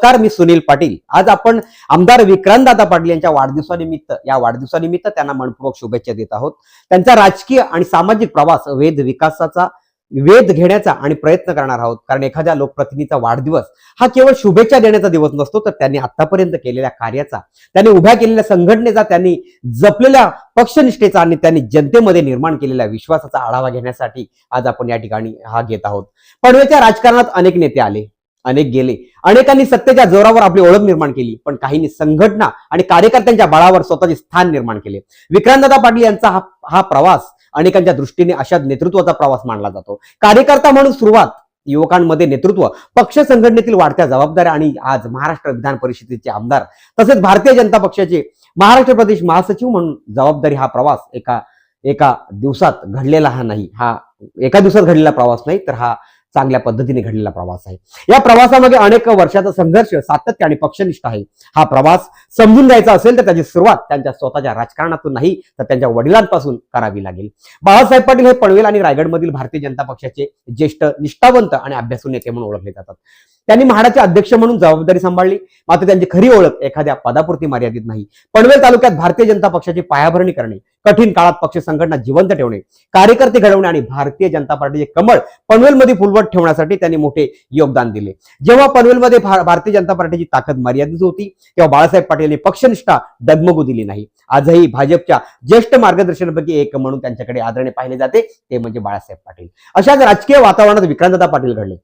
नमस्कार, मी सुनील पाटील। आज आपण आमदार विक्रांतदादा पाटील यांच्या वाढदिवसानिमित्त त्यांना मनपूर्वक शुभेच्छा देत आहोत। त्यांचा राजकीय आणि सामाजिक प्रवास वेध घेण्याचा आणि प्रयत्न करणार आहोत, कारण एखाद्या लोकप्रतिनिधीचा वाढदिवस हा केवळ शुभेच्छा देण्याचा दिवस नसतो, तर त्यांनी आतापर्यंत केलेल्या कार्याचा, त्यांनी उभ्या केलेल्या संघटनेचा, त्यांनी जपलेल्या पक्षनिष्ठेचा आणि त्यांनी जनतेमध्ये निर्माण केलेल्या विश्वासाचा आढावा घेण्यासाठी आज आपण या ठिकाणी हा घेत आहोत। पनवेलच्या राजकारणात अनेक नेते आले, अनेक गेले, अनेकांनी सत्तेच्या जोरावर आपली ओळख निर्माण केली, पण काहींनी संघटना आणि कार्यकर्त्यांच्या बळावर स्वतःचे स्थान निर्माण केले। विक्रांतदादा पाटील यांचा हा प्रवास अनेकांच्या दृष्टीने अशा नेतृत्वाचा प्रवास मानला जातो। कार्यकर्ता म्हणून सुरुवात, युवकांमध्ये नेतृत्व, पक्ष संघटनेतील वाढत्या जबाबदाऱ्या आणि आज महाराष्ट्र विधान परिषदेचे आमदार तसेच भारतीय जनता पक्षाचे महाराष्ट्र प्रदेश महासचिव म्हणून जबाबदारी, हा प्रवास एका दिवसात घडलेला एका दिवसात घडलेला प्रवास नाही, तर हा चांगल्या पद्धतीने घडलेला प्रवास आहे। या प्रवासामध्ये अनेक वर्षाचा संघर्ष, सातत्य आणि पक्षनिष्ठा आहे। हा प्रवास समजून घ्यायचा असेल तर त्याची सुरुवात त्यांच्या स्वतःच्या राजकारणातून नाही, तर त्यांच्या वडिलांपासून करावी लागेल। बाळासाहेब पाटील हे पनवेल आणि रायगडमधील भारतीय जनता पक्षाचे ज्येष्ठ, निष्ठावंत आणि अभ्यासू नेते म्हणून ओळखले जातात। त्यांनी म्हाडाचे अध्यक्ष म्हणून जबाबदारी सांभाळली, मात्र त्यांची खरी ओळख एखाद्या पदापुरती मर्यादित नाही। पनवेल तालुक्यात भारतीय जनता पक्षाची पायाभरणी करणे, कठीण काळात पक्ष संघटना जिवंत ठेवणे, कार्यकर्ते घडवणे आणि भारतीय जनता पार्टीचे कमळ पनवेलमध्ये फुलवत ठेवण्यासाठी त्यांनी मोठे योगदान दिले। जेव्हा पनवेलमध्ये भारतीय जनता पार्टीची ताकद मर्यादित होती, तेव्हा बाळासाहेब पाटील यांनी पक्षनिष्ठा डगमगू दिली नाही। आजही भाजपच्या ज्येष्ठ मार्गदर्शनापैकी एक म्हणून त्यांच्याकडे आदराने पाहिले जाते, ते म्हणजे बाळासाहेब पाटील। अशाच राजकीय वातावरणात विक्रांतदादा पाटील घडले।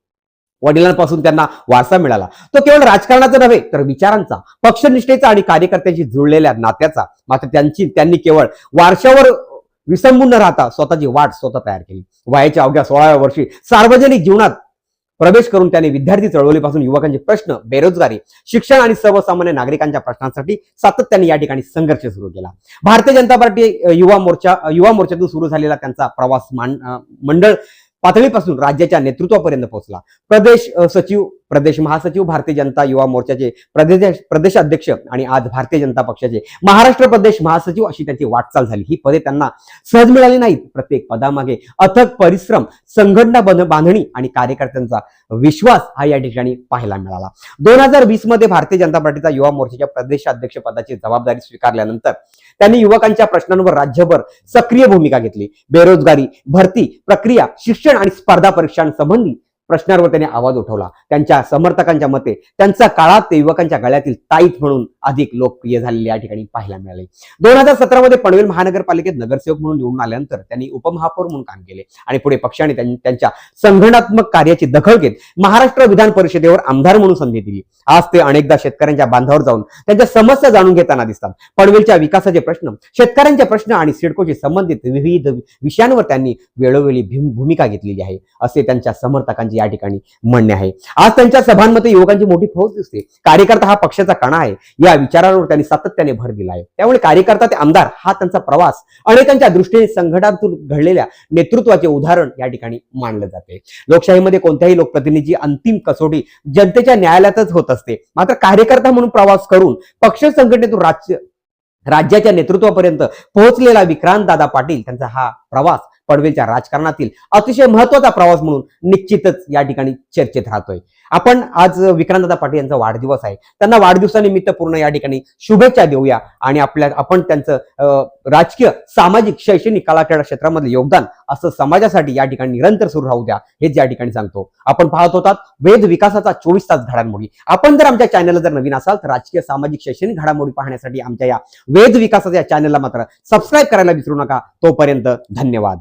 वडिलांपासून त्यांना वारसा मिळाला, तो केवळ राजकारणाचा नव्हे, तर विचारांचा, पक्षनिष्ठेचा आणि कार्यकर्त्यांशी जुळलेल्या नात्याचा। मात्र त्यांनी केवळ वारशावर विसंबून न राहता स्वतःची वाट स्वतः तयार केली। वयाच्या अवघ्या 16व्या वर्षी सार्वजनिक जीवनात प्रवेश करून त्यांनी विद्यार्थी चळवळीपासून युवकांचे प्रश्न, बेरोजगारी, शिक्षण आणि सर्वसामान्य नागरिकांच्या प्रश्नांसाठी सातत्याने या ठिकाणी संघर्ष सुरू केला। भारतीय जनता पार्टी युवा मोर्चातून सुरू झालेला त्यांचा प्रवास मंडळ पातळीपासून राज्याच्या नेतृत्वापर्यंत पोहोचला। प्रदेश महासचिव, भारतीय जनता युवा मोर्चाचे प्रदेशाध्यक्ष आणि आज भारतीय जनता पक्षाचे महाराष्ट्र प्रदेश महासचिव अशी त्यांची वाटचाल झाली। ही पदे त्यांना सहज मिळाली नाहीत, प्रत्येक पदामागे अथक परिश्रम, संघटना बांधणी आणि कार्यकर्त्यांचा विश्वास हा या ठिकाणी पाहायला मिळाला। 2020 मध्ये भारतीय जनता पार्टीचा युवा मोर्चाच्या प्रदेशाध्यक्ष पदाची जबाबदारी स्वीकारल्यानंतर त्यांनी युवकांच्या प्रश्नांवर राज्यभर सक्रिय भूमिका घेतली। बेरोजगारी, भरती प्रक्रिया, शिक्षण आणि स्पर्धा परीक्षांसंबंधी प्रश्नांवर त्यांनी आवाज उठवला। त्यांच्या समर्थकांच्या मते त्यांचा काळात ते युवकांच्या गळ्यातील ताईत म्हणून अधिक लोकप्रिय झालेले या ठिकाणी पाहायला मिळाले। 2017 मध्ये पनवेल महानगरपालिकेत नगरसेवक म्हणून निवडून आल्यानंतर त्यांनी उपमहापौर म्हणून काम केले आणि पुढे पक्षाने त्यांच्या संघटनात्मक कार्याची दखल घेत महाराष्ट्र विधान परिषदेवर आमदार म्हणून संधी दिली। आज ते अनेकदा शेतकऱ्यांच्या बांधावर जाऊन त्यांच्या समस्या जाणून घेताना दिसतात। पनवेलच्या विकासाचे प्रश्न, शेतकऱ्यांचे प्रश्न आणि सिडकोशी संबंधित विविध विषयांवर त्यांनी वेळोवेळी भूमिका घेतलेली आहे, असे त्यांच्या समर्थकांचे या ठिकाणी म्हणणे आहे। आज त्यांच्या सभांमध्ये युवकांची मोठी फौज दिसते। कार्यकर्ता हा पक्षाचा कणा आहे, या विचारांवर त्यांनी सातत्याने भर दिला आहे। त्यामुळे कार्यकर्ता ते आमदार हा त्यांचा प्रवास अनेकांच्या दृष्टीने संघटनातून घडलेल्या नेतृत्वाचे उदाहरण या ठिकाणी मानले जाते। लोकशाहीमध्ये कोणत्याही लोकप्रतिनिधीची अंतिम कसोटी जनतेच्या न्यायालयातच होत असते, मात्र कार्यकर्ता म्हणून प्रवास करून पक्ष संघटनेतून राज्याच्या नेतृत्वापर्यंत पोहोचलेला विक्रांतदादा पाटील त्यांचा हा प्रवास पनवेलच्या राजकारणातील अतिशय महत्वाचा प्रवास म्हणून निश्चितच या ठिकाणी चर्चेत राहतोय। आपण आज विक्रांतदादा पाटील यांचा वाढदिवस आहे, त्यांना वाढदिवसानिमित्त पूर्ण या ठिकाणी शुभेच्छा देऊया आणि आपण त्यांचं राजकीय, सामाजिक, शैक्षणिक, कला क्रीडा क्षेत्रामध्ये योगदान असं समाजासाठी या ठिकाणी निरंतर सुरू राहू द्या, हेच या ठिकाणी सांगतो। आपण पाहत होतात वेध विकासाचा 24 तास घडामोडी। आपण जर आमच्या चॅनलला जर नवीन असाल तर राजकीय, सामाजिक, शैक्षणिक घडामोडी पाहण्यासाठी आमच्या या वेध विकासाच्या चॅनलला मात्र सबस्क्राईब करायला विसरू नका। तोपर्यंत धन्यवाद।